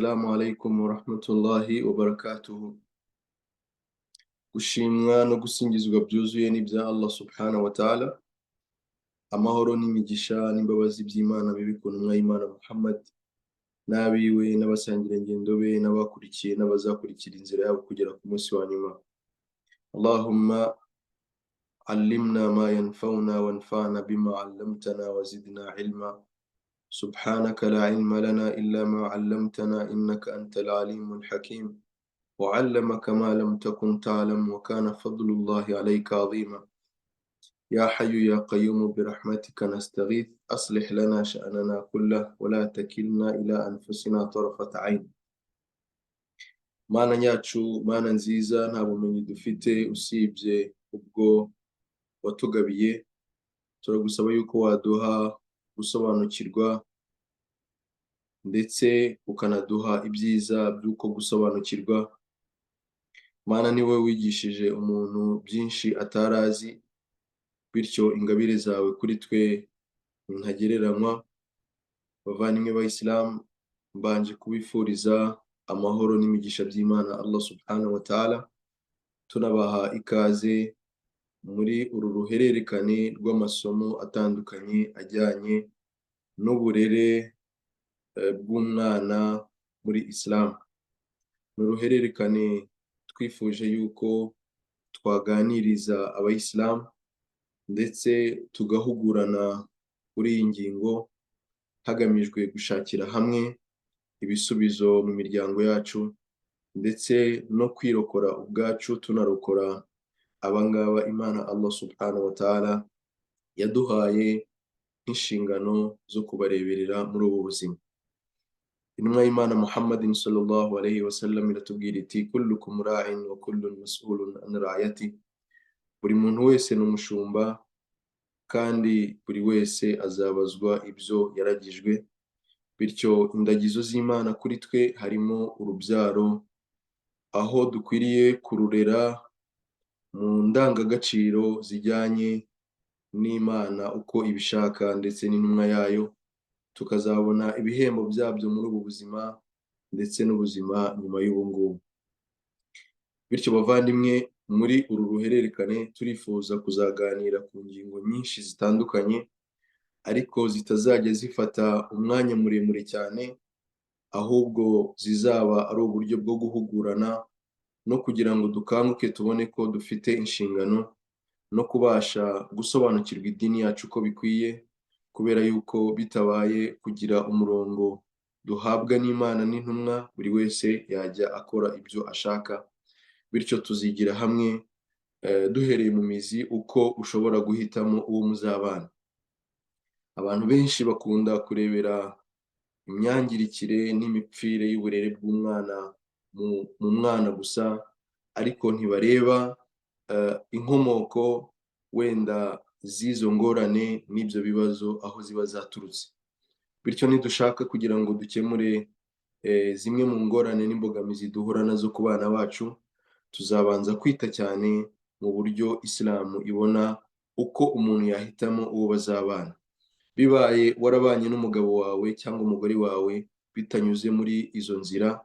Assalamu alaikum wa rahmatullahi wa barakatuhu. Gushimwa no gusingizwa byuzuye n'ibya Allah subhanahu wa ta'ala. Amahoro n'imigisha n'imbabazi by'Imana bibe ku ntumwa y'Imana Muhammad n'abiwe n'abasangirangendo be n'abakurikiye n'abazakurikira inzira yabo kugera ku munsi wa nyuma. Allahumma allimna ma yanfa'una wanfa'na bima 'allamtana wa zidna ilma. سبحانك لا علم لنا إلا ما علمتنا إنك أنت العليم الحكيم وعلمك ما لم تكن تعلم وكان فضل الله عليك عظيما يا حي يا قيوم برحمتك نستغيث أصلح لنا شأننا كله ولا تكلنا إلى أنفسنا طرفة عين. Mana yacu, Mana nziza, nta bumenyi dufite usibye ubwo watugabiye. Turagusaba yuko waduha gusobanukirwa ndetse ukanaduha ibyiza by'uko gusobanukirwa. Mana ni wowe wigishije umuntu byinshi atarazi, bityo ingabire zawe kuri twe ntagereranywa. Bavandimwe b'Isilamu, mbanje kubifuriza amahoro n'imigisha by'Imana Allah subhanahu wa ta'ala, tunabaha ikaze muri uru ruhererekane rw'amasomo atandukanye ajyanye n'uburere bw'umwana muri Islam. Ni uruhererekane twifuje yuko twaganiriza abayisilamu ndetse tugahugurana kuri iyi ngingo hagamijwe gushakira hamwe ibisubizo mu miryango yacu ndetse no kwirokora ubwacu tunarokora abangaba Imana Allah subhanahu wa ta'ala yaduhaye nk'inshingano zo kubareberera muri ubu buzima. Intumwa y'Imana Muhammadin sallallahu alayhi wa sallam iratubwira iti kullukum ra'in wa kullun mas'ulun an ra'yati. Buri muntu wese ni umushumba kandi buri wese azabazwa ibyo yaragijwe. Bityo indagizo z'Imana kuri twe harimo urubyaro, aho dukwiriye kururera mu ndangagaciro zijyanye n'Imana uko ibishaka ndetse n'intumwa yayo, tukazabona ibihembo byabyo muri ubu buzima ndetse n'ubuzima nyuma y'ubu ngubu. Bityo bavandimwe, muri uru ruhererekane turifuza kuzaganira ku ngingo nyinshi zitandukanye, ariko zitazajya zifata umwanya muremure cyane, ahubwo zizaba ari uburyo bwo guhugurana no kugira ngo dukanguke tubone ko dufite inshingano no kubasha gusobanukirwa idini yacu uko bikwiye, kubera yuko bitabaye kugira umurongo duhabwa n'Imana n'intumwa, buri wese yajya akora ibyo ashaka. Bityo tuzigira hamwe duhereye mu mizi uko ushobora guhitamo uwo muzabana. Abantu benshi bakunda kurebera imyangirikire n'imipfire y'uburere bw'umwana mu mwana gusa, ariko ntibareba inkomoko wenda z'izo ngorane n'ibyo bibazo aho ziba zaturutse. Bityo nidushaka kugira ngo dukemure zimwe mu ngorane n'imbogamizi duhura nazo ku bana bacu, tuzabanza kwita cyane mu buryo Isilamu ibona uko umuntu yahitamo uwo bazabana. Bibaye warabanye n'umugabo wawe cyangwa umugore wawe bitanyuze muri izo nzira,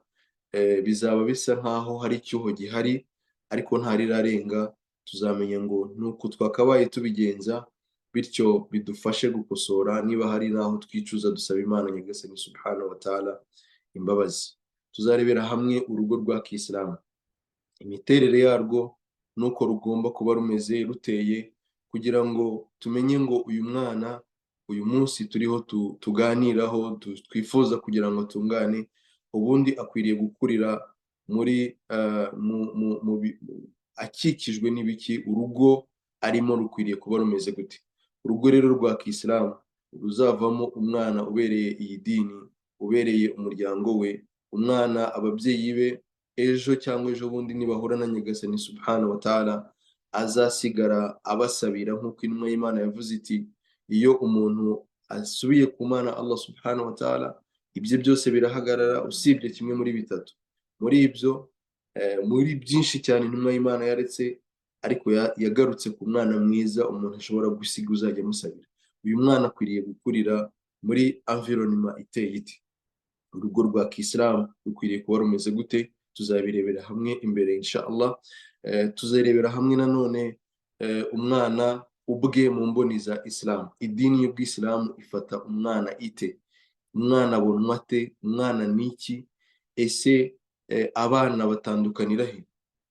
bizaba bisa nkaho hari icyuho gihari ariko ntarirarenga. Tuzamenya ngo nuko twakabaye tubigenza, bityo bidufashe gukosora. Niba hari naho twicuza, dusaba Imana Nyagasani subhanahu wa ta'ala imbabazi. Tuzarebera hamwe urugo rwa Kisilamu, imiterere yarwo nuko rugomba kuba rumeze ruteye, kugira ngo tumenye ngo uyu mwana uyu munsi turiho tuganiraho twifuza kugira ngo tungane, ubundi akwiriye gukurira muri akikijwe n'ibiki, urugo arimo rukwiriye kuba rumeze gute. Urugo rero rwa Kisilamu ruzavamo umwana ubereye iyi dini, ubereye umuryango we, umwana ababyeyi be ejo cyangwa ejo bundi nibahura na Nyagasani subhanahu wa ta'ala azasigara abasabira, nk'uko intumwa y'Imana yavuze iti iyo umuntu asubiye ku Mana Allah subhanahu wa ta'ala, ibyo byose birahagarara usibye kimwe muri bitatu. Muri ibyo muri byinshi cyane intumwa y'Imana yaretse, ariko yagarutse ku mwana mwiza umuntu ashobora gusiga uzajya amusabira. Uyu mwana akwiriye gukurira muri environment iteye iti. urugo rwa Kisilamu rukwiriye kuba rumeze gute, tuzabirebera hamwe imbere insha Allah. Tuzarebera hamwe nanone umwana ubwe mu mboni za Islam. Idini y'ubwisilamu ifata umwana ite? Umwana abonwa ate? Umwana ni iki? Ese abana batandukanira he?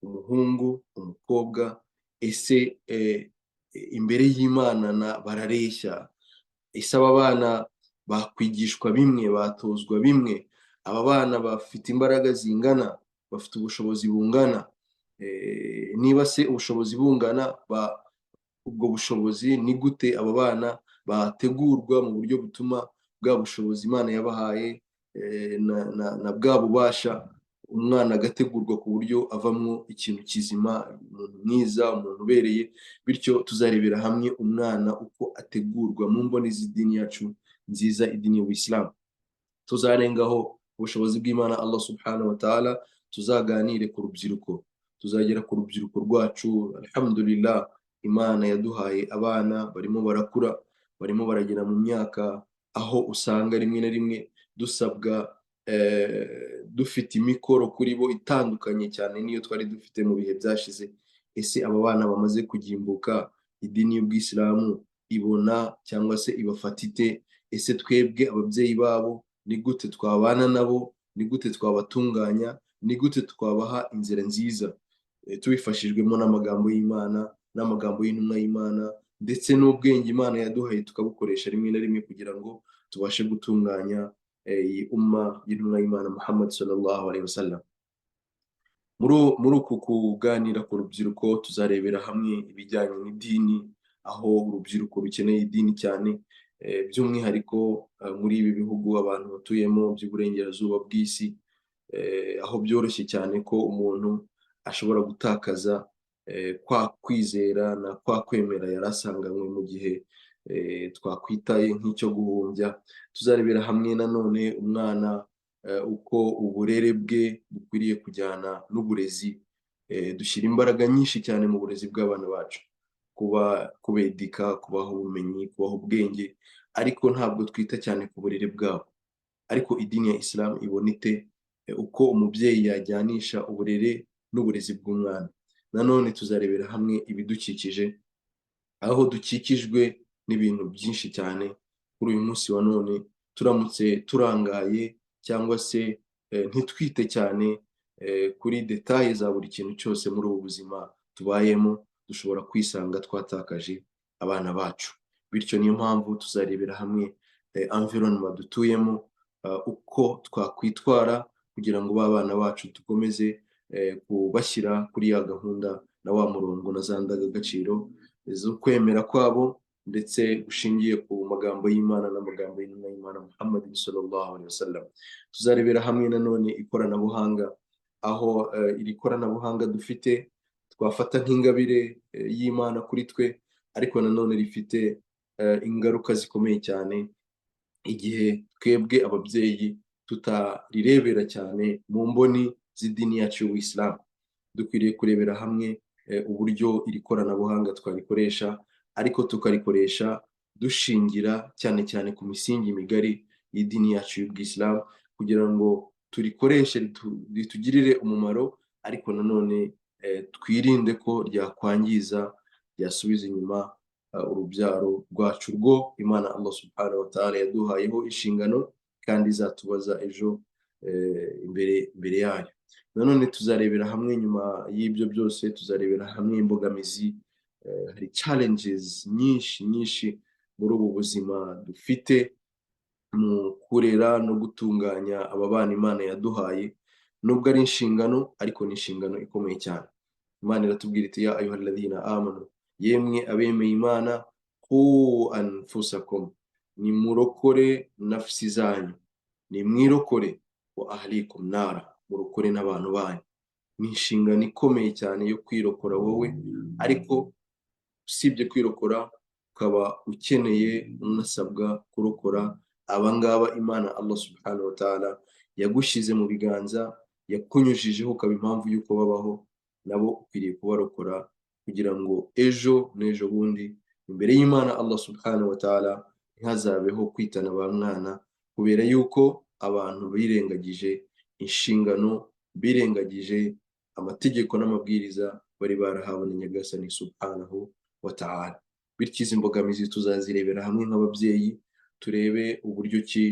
Umuhungu, umukobwa, ese imbere y'Imana barareshya? Ese aba bana bakwigishwa bimwe, batozwa bimwe? Aba bana bafite imbaraga zingana, bafite ubushobozi bungana? Niba se ubushobozi bungana, ubwo bushobozi ni gute aba bana bategurwa mu buryo butuma bwa bushobozi Imana yabahaye na bwa bubasha, umwana agategurwa ku buryo avamwo ikintu kizima, umuntu mwiza, umuntu ubereye. Bityo tuzarebera hamwe umwana uko ategurwa mu mboni z'idini yacu nziza, idini y'Ubuyisilamu. Tuzarengaho ubushobozi bw'Imana Allah subhanahu wa ta'ala, tuzaganire ku rubyiruko, tuzagera ku rubyiruko rwacu. Alhamdulillah, Imana yaduhaye abana barimo barakura, barimo baragera mu myaka aho usanga rimwe na rimwe dusabwa dufite imikoro kuri bo itandukanye cyane n'iyo twari dufite mu bihe byashize. Ese aba bana bamaze kugimbuka, idini y'Ubwisilamu ibona cyangwa se ibafata ite? Ese twebwe ababyeyi babo ni gute twabana nabo? Ni gute twabatunganya? Ni gute twabaha inzira nziza, tubifashijwemo n'amagambo y'Imana, n'amagambo y'intumwa y'Imana, ndetse n'ubwenge Imana yaduhaye tukabukoresha rimwe na rimwe kugira ngo tubashe gutunganya iyi umma y'intumwa y'Imana Muhammad sallallahu alaihi wasallam. Muri uku kuganira ku rubyiruko tuzarebera hamwe ibijyanye n'idini, aho urubyiruko rukeneye idini cyane, by'umwihariko muri ibi bihugu abantu batuyemo by'uburengerazuba bw'isi, aho byoroshye cyane ko umuntu ashobora gutakaza kwa kwizera na kwa kwemera yari asanganywe mu gihe twakwitaye nk'icyo guhumbya. Tuzarebera hamwe nanone umwana uko uburere bwe bukwiriye kujyana n'uburezi. Dushyira imbaraga nyinshi cyane mu burezi bw'abana bacu, kubedika, kubaha ubumenyi, kubaha ubwenge, ariko ntabwo twita cyane ku burere bwabo. Ariko idini ya Islam ibona ite uko umubyeyi yajyanisha uburere n'uburezi bw'umwana? Nanone tuzarebera hamwe ibidukikije, aho dukikijwe n'ibintu byinshi cyane kuri uyu munsi wa none. Turamutse turangaye cyangwa se ntitwite cyane kuri detaye za buri kintu cyose muri ubu buzima tubayemo, dushobora kwisanga twatakaje abana bacu. Bityo niyo mpamvu tuzarebera hamwe environment dutuyemo, uko twakwitwara kugira ngo ba bana bacu dukomeze kubashyira kuri ya gahunda na wa murongo na za ndangagaciro zo kwemera kwabo, ndetse ushingiye ku magambo y'Imana n'amagambo y'intumwa y'Imana Muhammad sallallahu alaihi wasallam. Tuzarebera hamwe nanone ikoranabuhanga, aho iri koranabuhanga dufite twafata nk'ingabire y'Imana kuri twe, ariko nanone rifite ingaruka zikomeye cyane igihe twebwe ababyeyi tutarirebera cyane mu mboni z'idini yacu y'Ubuyisilamu. Dukwiriye kurebera hamwe uburyo iri koranabuhanga twarikoresha, ariko tukarikoresha dushingira cyane cyane ku misingi migari y'idini yacu y'Ubwisilamu, kugira ngo turikoreshe ritugirire umumaro, ariko nanone twirinde ko ryakwangiza, ryasubiza inyuma urubyaro rwacu rwo Imana Allah subhanahu wa ta'ala yaduhayeho inshingano kandi izatubaza ejo imbere yayo. Nanone tuzarebera hamwe nyuma y'ibyo byose, tuzarebera hamwe imbogamizi. Hari challenges nyinshi muri ubu buzima dufite mu kurera no gutunganya aba bana Imana yaduhaye. Nubwo ari inshingano, ariko ni inshingano ikomeye cyane. Imana iratubwira iti ya ayyuhalladhina amanu, yemwe abemeye Imana, qu anfusakum, nimurokore nafsi zanyu, nimwirokore, wa ahlikum nara, murokore n'abantu banyu. Ni inshingano ikomeye cyane yo kwirokora wowe, ariko usibye kwirokora ukaba ukeneye unasabwa kurokora abangaba Imana Allah subhanahu wa ta'ala yagushyize mu biganza, yakunyujijeho ukaba impamvu y'uko babaho. Nabo ukwiriye kubarokora kugira ngo ejo n'ejo bundi imbere y'Imana Allah subhanahu wa ta'ala ntihazabeho kwitana ba mwana, kubera yuko abantu birengagije inshingano, birengagije amategeko n'amabwiriza bari barahawe na Nyagasani subhanahu wa ta'ala. Bityo izi mbogamizi tuzazirebera hamwe nk'ababyeyi, turebe uburyo ki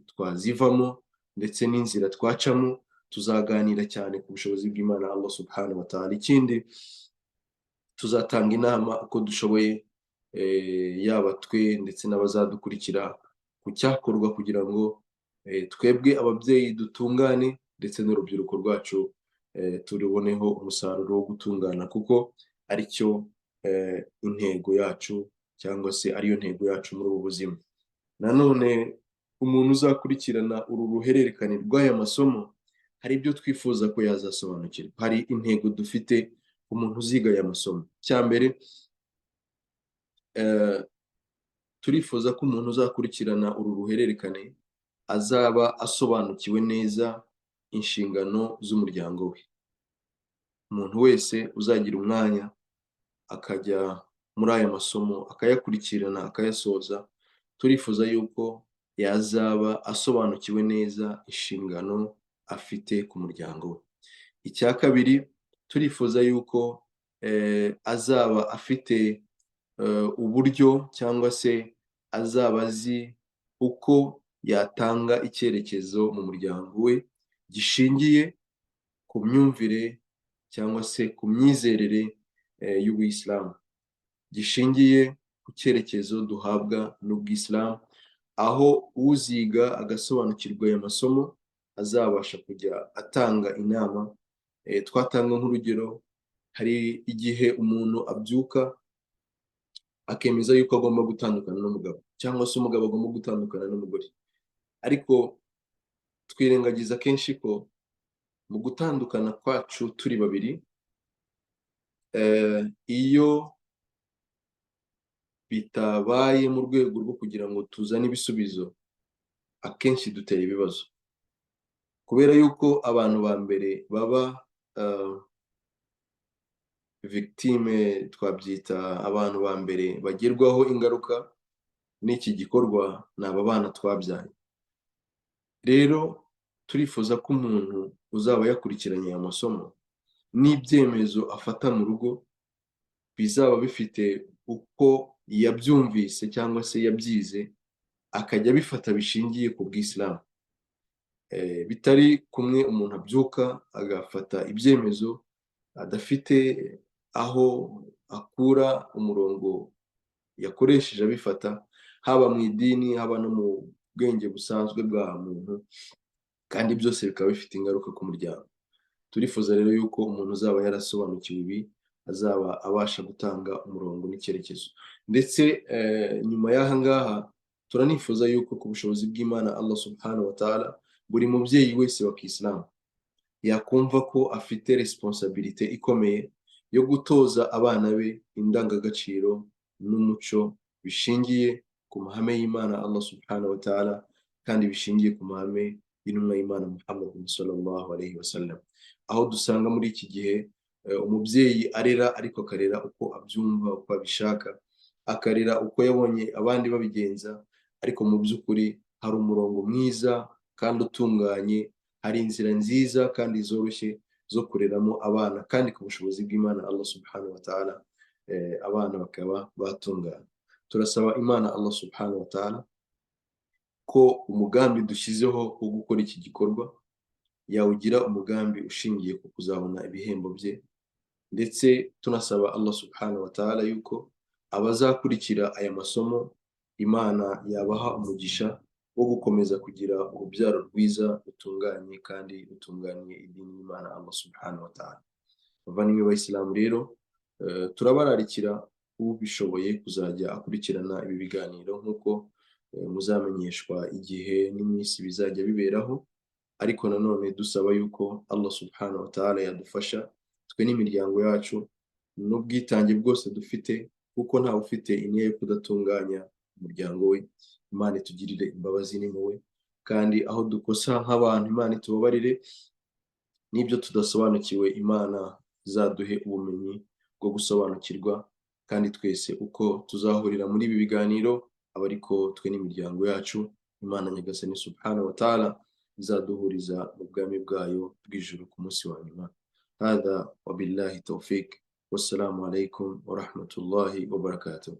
twazivamo ndetse n'inzira twacamo. Tuzaganira cyane ku bushobozi bw'Imana Allah subhanahu wa ta'ala. Ikindi tuzatanga inama uko dushoboye, yaba twe ndetse n'abazadukurikira, ku cyakorwa kugira ngo twebwe ababyeyi dutungane ndetse n'urubyiruko rwacu turuboneho umusaruro wo gutungana, kuko aricyo intego yacu cyangwa se ariyo ntego yacu muri ubu buzima. Nanone umuntu uzakurikirana uru ruhererekane rw'aya masomo, hari ibyo twifuza ko yazasobanukirwa, hari intego dufite umuntu uziga aya masomo. Icya mbere, turifuza ko umuntu uzakurikirana uru ruhererekane azaba asobanukiwe neza inshingano z'umuryango we. Umuntu wese uzagira umwanya akajya muri aya masomo akayakurikirana akayasoza, turifuza yuko yazaba asobanukiwe neza inshingano afite ku muryango we. Icya kabiri, turifuza yuko azaba afite uburyo cyangwa se azaba azi uko yatanga icyerekezo mu muryango we gishingiye ku myumvire cyangwa se ku myizerere y'Ubuyisilamu, gishingiye ku cyerekezo duhabwa n'Ubwisilamu, aho uziga agasobanukirwa aya masomo azabasha kujya atanga inama. Twatanga nk'urugero, hari igihe umuntu abyuka akemeza yuko agomba gutandukana n'umugabo, cyangwa se umugabo agomba gutandukana n'umugore, ariko twirengagiza kenshi ko mu gutandukana kwacu turi babiri, iyo bitabaye mu rwego rwo kugira ngo tuzane ibisubizo, akenshi dutera ibibazo, kubera yuko abantu ba mbere baba victime, twabyita abantu ba mbere bagerwaho ingaruka n'iki gikorwa, ni aba bana twabyaye. Rero turifuza ko umuntu uzaba yakurikiranye aya masomo n'ibyemezo afata mu rugo bizaba bifite uko yabyumvise cyangwa se yabyize, akajya abifata bishingiye ku Bwisilamu. Bitari kumwe umuntu abyuka agafata ibyemezo adafite aho akura umurongo yakoresheje abifata, haba mu idini, haba no mu bwenge busanzwe bwa muntu, kandi byose bikaba bifite ingaruka ku muryango. Turifuza rero yuko umuntu uzaba yarasobanukiwe ibi azaba abasha gutanga umurongo n'icyerekezo. Ndetse nyuma y'aha ngaha turanifuza yuko ku bushobozi bw'Imana Allah subhanahu wa ta'ala, buri mubyeyi wese wa Kisilamu yakumva ko afite responsabilité ikomeye yo gutoza abana be indangagaciro n'umuco bishingiye ku mahame y'Imana Allah subhanahu wa ta'ala, kandi bishingiye ku mahame y'intumwa y'Imana Muhammad sallallahu alayhi wa sallam. Aho dusanga muri iki gihe umubyeyi arera, ariko akarera uko abyumva, uko abishaka, akarera uko yabonye abandi babigenza, ariko mu by'ukuri hari umurongo mwiza kandi utunganye, hari inzira nziza kandi zoroshye zo kureramo abana, kandi ku bushobozi bw'Imana Allah subhanahu wa ta'ala abana bakaba batungana. Turasaba Imana Allah subhanahu wa ta'ala ko umugambi dushyizeho wo gukora iki gikorwa yawugira umugambi ushingiye ku kuzabona ibihembo bye, ndetse tunasaba Allah subhanahu wa ta'ala yuko abazakurikira aya masomo Imana yabaha umugisha wo gukomeza kugira urubyaro rwiza rutunganye kandi rutunganiye idini y'Imana Allah subhanahu wa ta'ala. Bavandimwe b'Abayisilamu rero, turabararikira ubishoboye kuzajya akurikirana ibi biganiro, nk'uko muzamenyeshwa igihe n'iminsi bizajya biberaho, ariko nanone dusaba yuko Allah subhanahu wa ta'ala yadufasha twe n'imiryango yacu n'ubwitange bwose dufite, kuko ntawe ufite intege yo kudatunganya umuryango we. Imana itugirire imbabazi n'impuhwe, kandi aho dukosa nk'abantu Imana itubabarire, n'ibyo tudasobanukiwe Imana izaduhe ubumenyi bwo gusobanukirwa, kandi twese uko tuzahurira muri ibi biganiro aba ariko twe n'imiryango yacu Imana nyagasani subhanahu wa ta'ala izaduhuriza mu bwami bwayo bw'ijuru ku munsi wa nyuma. Hada wa billahi tawfik. Wassalamu alaikum wa rahmatullahi wa barakatuh.